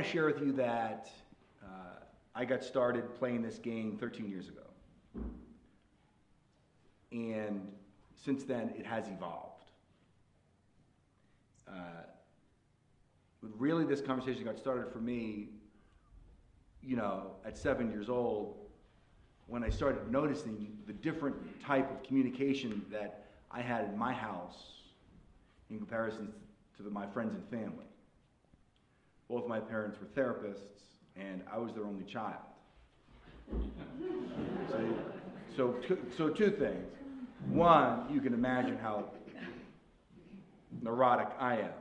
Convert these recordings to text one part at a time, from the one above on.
share with you that I got started playing this game 13 years ago. And since then, it has evolved. But really, this conversation got started for me, at 7 years old, when I started noticing the different type of communication that I had in my house in comparison to my friends and family. Both my parents were therapists, and I was their only child. So two things. One, you can imagine how neurotic I am.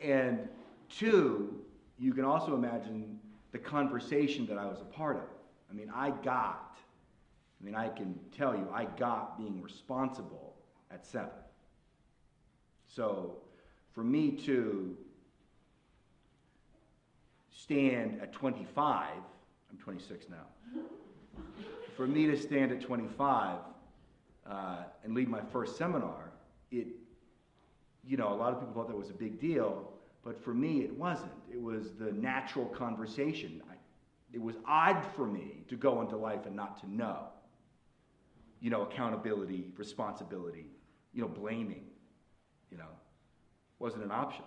And two, you can also imagine the conversation that I was a part of. I can tell you, I got being responsible at 7. So, for me to stand at 25, I'm 26 now, for me to stand at 25 and lead my first seminar, a lot of people thought that was a big deal, but for me it wasn't. It was the natural conversation. It was odd for me to go into life and not to know. Accountability, responsibility, blaming, wasn't an option.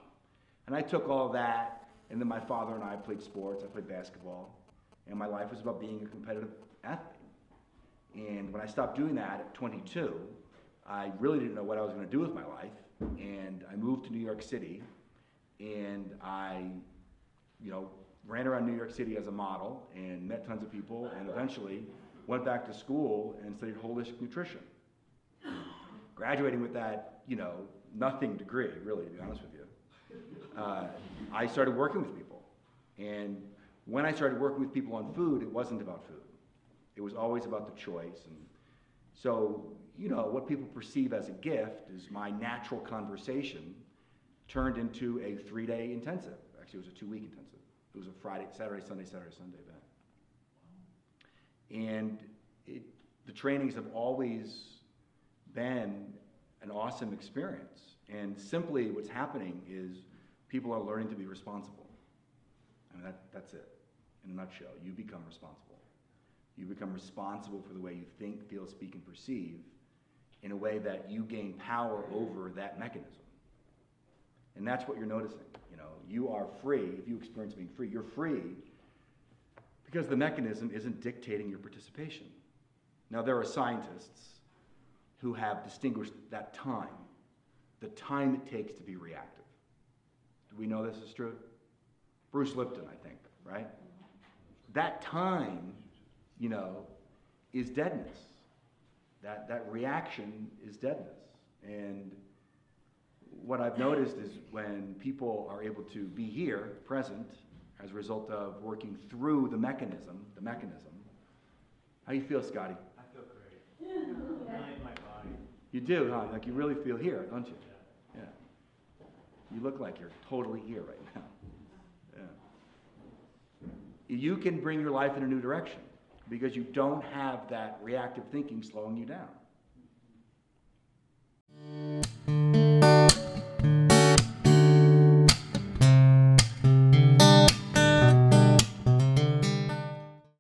And I took all that, and then my father and I played sports. I played basketball, and my life was about being a competitive athlete. And when I stopped doing that at 22, I really didn't know what I was going to do with my life, and I moved to New York City, and I, ran around New York City as a model and met tons of people, and eventually went back to school and studied holistic nutrition. Graduating with that, nothing degree, really, to be honest with you. I started working with people. And when I started working with people on food, it wasn't about food. It was always about the choice. And so, what people perceive as a gift is my natural conversation turned into a 3-day intensive. Actually, it was a 2-week intensive. It was a Saturday, Sunday event. And the trainings have always been an awesome experience. And simply what's happening is people are learning to be responsible. That's it. In a nutshell, you become responsible. You become responsible for the way you think, feel, speak, and perceive in a way that you gain power over that mechanism. And that's what you're noticing. You are free. If you experience being free, you're free because the mechanism isn't dictating your participation. Now, there are scientists who have distinguished that time, the time it takes to be reactive. Do we know this is true? Bruce Lipton, I think, right? That time, is deadness. That reaction is deadness. And what I've noticed is when people are able to be here, present, as a result of working through the mechanism, how do you feel, Scotty? I feel great. Really in my body. You do, huh? Like you really feel here, don't you? Yeah. You look like you're totally here right now. Yeah. You can bring your life in a new direction because you don't have that reactive thinking slowing you down.